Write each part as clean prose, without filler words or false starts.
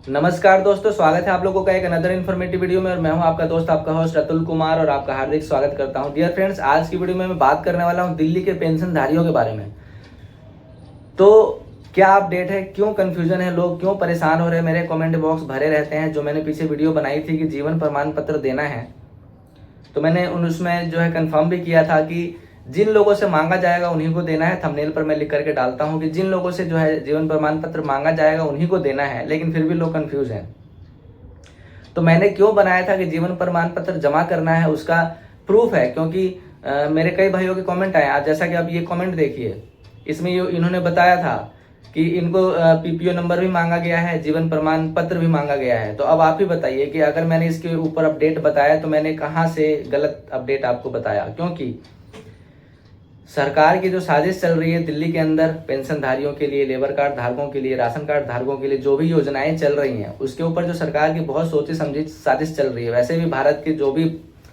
नमस्कार दोस्तों, स्वागत है आप लोगों का एक अनदर इन्फॉर्मेटिव वीडियो में। और मैं हूं आपका दोस्त, आपका होस्ट अतुल कुमार, और आपका हार्दिक स्वागत करता हूं। डियर फ्रेंड्स, आज की वीडियो में मैं बात करने वाला हूं दिल्ली के पेंशनधारियों के बारे में। तो क्या अपडेट है, क्यों कंफ्यूजन है, लोग क्यों परेशान हो रहे हैं, मेरे कमेंट बॉक्स भरे रहते हैं। जो मैंने पीछे वीडियो बनाई थी कि जीवन प्रमाण पत्र देना है, तो मैंने उसमें जो है कंफर्म भी किया था कि जिन लोगों से मांगा जाएगा उन्हीं को देना है। थंबनेल पर मैं लिख करके डालता हूं कि जिन लोगों से जो है जीवन प्रमाण पत्र मांगा जाएगा उन्हीं को देना है, लेकिन फिर भी लोग कंफ्यूज हैं। तो मैंने क्यों बनाया था कि जीवन प्रमाण पत्र जमा करना है, उसका प्रूफ है। क्योंकि मेरे कई भाइयों के कमेंट आए आज, जैसा कि आप ये कमेंट देखिए, इसमें इन्होंने बताया था कि इनको पीपीओ नंबर भी मांगा गया है, जीवन प्रमाण पत्र भी मांगा गया है। तो अब आप ही बताइए कि अगर मैंने इसके ऊपर अपडेट बताया तो मैंने कहाँ से गलत अपडेट आपको बताया। क्योंकि सरकार की जो साजिश चल रही है दिल्ली के अंदर पेंशनधारियों के लिए, लेबर कार्ड धारकों के लिए, राशन कार्ड धारकों के लिए जो भी योजनाएं चल रही हैं, उसके ऊपर जो सरकार की बहुत सोची समझी साजिश चल रही है। वैसे भी भारत के जो भी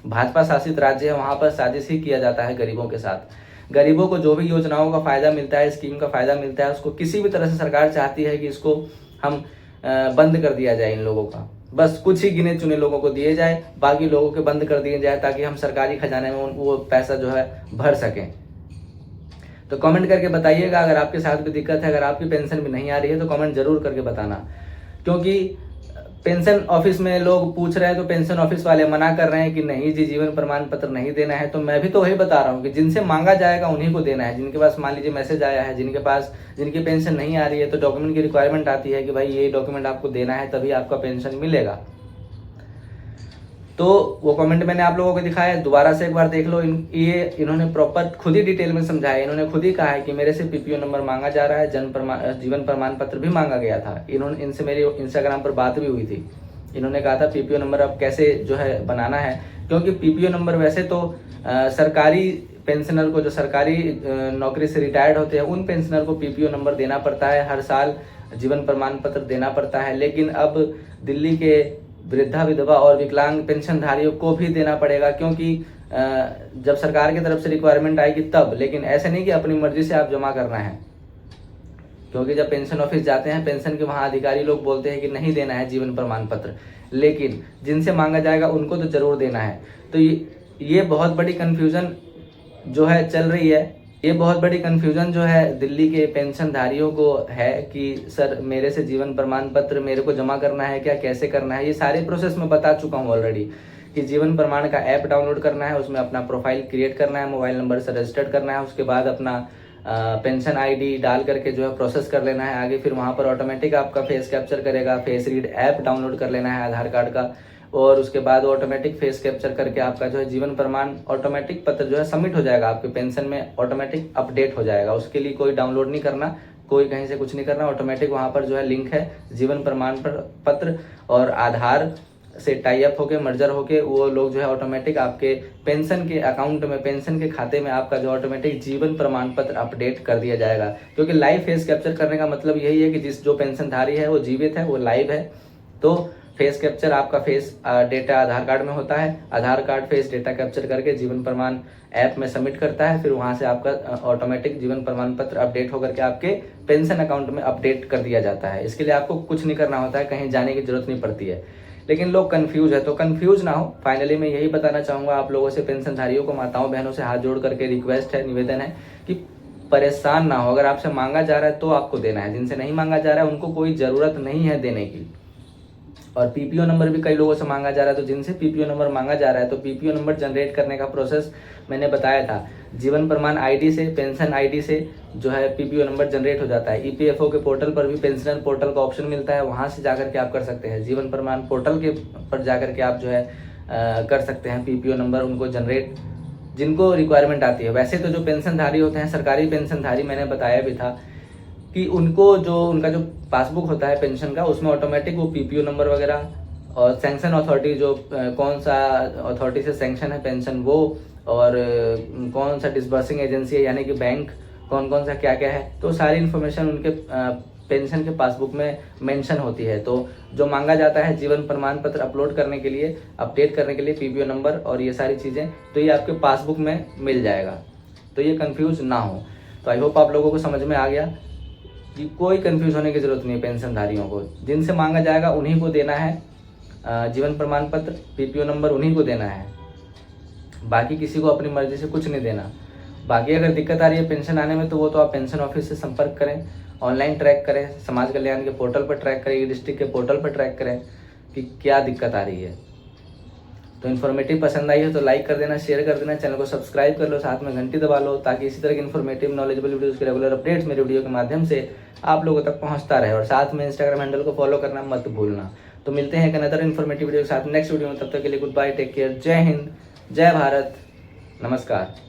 भाजपा शासित राज्य है वहां पर साजिश ही किया जाता है गरीबों के साथ। गरीबों को जो भी योजनाओं का फायदा मिलता है, स्कीम का फायदा मिलता है, उसको किसी भी तरह से सरकार चाहती है कि इसको हम बंद कर दिया जाए। इन लोगों का बस कुछ ही गिने चुने लोगों को दिए जाए, बाकी लोगों के बंद कर दिए जाए, ताकि हम सरकारी खजाने में वो पैसा जो है भर सकें। तो कमेंट करके बताइएगा अगर आपके साथ भी दिक्कत है, अगर आपकी पेंशन भी नहीं आ रही है तो कमेंट जरूर करके बताना। क्योंकि पेंशन ऑफिस में लोग पूछ रहे हैं तो पेंशन ऑफिस वाले मना कर रहे हैं कि नहीं जी, जीवन प्रमाण पत्र नहीं देना है। तो मैं भी तो वही बता रहा हूँ कि जिनसे मांगा जाएगा उन्हीं को देना है। जिनके पास मान लीजिए मैसेज आया है, जिनकी पेंशन नहीं आ रही है, तो डॉक्यूमेंट की रिक्वायरमेंट आती है कि भाई ये डॉक्यूमेंट आपको देना है तभी आपका पेंशन मिलेगा। तो वो कमेंट मैंने आप लोगों को दिखाया है, दोबारा से एक बार देख लो। इन्होंने प्रॉपर खुद ही डिटेल में समझाया। इन्होंने खुद ही कहा है कि मेरे से पीपीओ नंबर मांगा जा रहा है, जीवन प्रमाण पत्र भी मांगा गया था। इनसे मेरी इंस्टाग्राम पर बात भी हुई थी। इन्होंने कहा था पीपीओ नंबर अब कैसे जो है बनाना है, क्योंकि पीपीओ नंबर वैसे तो सरकारी पेंशनर को, जो सरकारी नौकरी से रिटायर्ड होते हैं, उन पेंशनर को पीपीओ नंबर देना पड़ता है, हर साल जीवन प्रमाण पत्र देना पड़ता है। लेकिन अब दिल्ली के वृद्धा, विधवा और विकलांग पेंशनधारियों को भी देना पड़ेगा, क्योंकि जब सरकार की तरफ से रिक्वायरमेंट आएगी तब। लेकिन ऐसे नहीं कि अपनी मर्जी से आप जमा करना है, क्योंकि जब पेंशन ऑफिस जाते हैं, पेंशन के वहाँ अधिकारी लोग बोलते हैं कि नहीं देना है जीवन प्रमाण पत्र, लेकिन जिनसे मांगा जाएगा उनको तो जरूर देना है। तो ये बहुत बड़ी कन्फ्यूजन जो है चल रही है। ये बहुत बड़ी कन्फ्यूजन जो है दिल्ली के पेंशनधारियों को है कि सर मेरे से जीवन प्रमाण पत्र मेरे को जमा करना है क्या, कैसे करना है। ये सारे प्रोसेस मैं बता चुका हूँ ऑलरेडी कि जीवन प्रमाण का ऐप डाउनलोड करना है, उसमें अपना प्रोफाइल क्रिएट करना है, मोबाइल नंबर से रजिस्टर्ड करना है, उसके बाद अपना पेंशन आईडी डाल करके जो है प्रोसेस कर लेना है आगे। फिर वहाँ पर ऑटोमेटिक आपका फेस कैप्चर करेगा। फेस रीड ऐप डाउनलोड कर लेना है आधार कार्ड का, और उसके बाद ऑटोमेटिक फेस कैप्चर करके आपका जो है जीवन प्रमाण ऑटोमेटिक पत्र जो है सबमिट हो जाएगा, आपके पेंशन में ऑटोमेटिक अपडेट हो जाएगा। उसके लिए कोई डाउनलोड नहीं करना, कोई कहीं से कुछ नहीं करना। ऑटोमेटिक वहाँ पर जो है लिंक है, जीवन प्रमाण पत्र और आधार से टाई अप होके, मर्जर होके, वो लोग जो है ऑटोमेटिक आपके पेंशन के अकाउंट में, पेंशन के खाते में आपका जो ऑटोमेटिक जीवन प्रमाण पत्र अपडेट कर दिया जाएगा। क्योंकि लाइव फेस कैप्चर करने का मतलब यही है कि जो पेंशनधारी है वो जीवित है, वो लाइव है। तो फेस कैप्चर आपका फेस डेटा आधार कार्ड में होता है, आधार कार्ड फेस डेटा कैप्चर करके जीवन प्रमाण ऐप में सबमिट करता है। फिर वहां से आपका ऑटोमेटिक जीवन प्रमाण पत्र अपडेट होकर के आपके पेंशन अकाउंट में अपडेट कर दिया जाता है। इसके लिए आपको कुछ नहीं करना होता है, कहीं जाने की जरूरत नहीं पड़ती है। लेकिन लोग कंफ्यूज है, तो कंफ्यूज ना हो। फाइनली मैं यही बताना चाहूंगा आप लोगों से, पेंशनधारियों को, माताओं बहनों से हाथ जोड़ करके रिक्वेस्ट है, निवेदन है कि परेशान ना हो। अगर आपसे मांगा जा रहा है तो आपको देना है, जिनसे नहीं मांगा जा रहा है उनको कोई जरूरत नहीं है देने की। और पीपीओ नंबर भी कई लोगों से मांगा जा रहा है, तो जिनसे पीपीओ नंबर मांगा जा रहा है तो पीपीओ नंबर जनरेट करने का प्रोसेस मैंने बताया था। जीवन प्रमाण आईडी से, पेंशन आईडी से जो है पीपीओ नंबर जनरेट हो जाता है। ईपीएफओ के पोर्टल पर भी पेंशनर पोर्टल का ऑप्शन मिलता है, वहां से जाकर के आप कर सकते हैं। जीवन प्रमाण पोर्टल के पर जाकर के आप जो है कर सकते हैं पीपीओ नंबर उनको जनरेट, जिनको रिक्वायरमेंट आती है। वैसे तो जो पेंशनधारी होते हैं, सरकारी पेंशनधारी, मैंने बताया भी था कि उनको जो उनका जो पासबुक होता है पेंशन का, उसमें ऑटोमेटिक वो पीपीओ नंबर वगैरह और सैंक्शन अथॉरिटी, जो कौन सा अथॉरिटी से सैंक्शन है पेंशन वो, और कौन सा डिसबर्सिंग एजेंसी है यानी कि बैंक, कौन कौन सा क्या क्या है, तो सारी इन्फॉर्मेशन उनके पेंशन के पासबुक में मेंशन होती है। तो जो मांगा जाता है जीवन प्रमाण पत्र अपलोड करने के लिए, अपडेट करने के लिए पीपीओ नंबर और ये सारी चीज़ें, तो ये आपके पासबुक में मिल जाएगा। तो ये कंफ्यूज ना हो। तो आई होप आप लोगों को समझ में आ गया। कि कोई कंफ्यूज होने की ज़रूरत नहीं है। पेंशनधारियों को जिनसे मांगा जाएगा उन्हीं को देना है, जीवन प्रमाण पत्र, पीपीओ नंबर उन्हीं को देना है, बाकी किसी को अपनी मर्जी से कुछ नहीं देना। बाकी अगर दिक्कत आ रही है पेंशन आने में तो वो तो आप पेंशन ऑफिस से संपर्क करें, ऑनलाइन ट्रैक करें, समाज कल्याण के पोर्टल पर ट्रैक करें, डिस्ट्रिक्ट के पोर्टल पर ट्रैक करें कि क्या दिक्कत आ रही है। तो इन्फॉर्मेटिव पसंद आई हो तो लाइक कर देना, शेयर कर देना, चैनल को सब्सक्राइब कर लो, साथ में घंटी दबा लो ताकि इसी तरह की इन्फॉर्मेटिव नॉलेजेबल वीडियोस के रेगुलर अपडेट्स मेरे वीडियो के माध्यम से आप लोगों तक पहुंचता रहे। और साथ में इंस्टाग्राम हैंडल को फॉलो करना मत भूलना। तो मिलते हैं एक अनदर इन्फॉर्मेटिव वीडियो के साथ नेक्स्ट वीडियो में। तब तक के लिए गुड बाय, टेक केयर, जय हिंद, जय भारत, नमस्कार।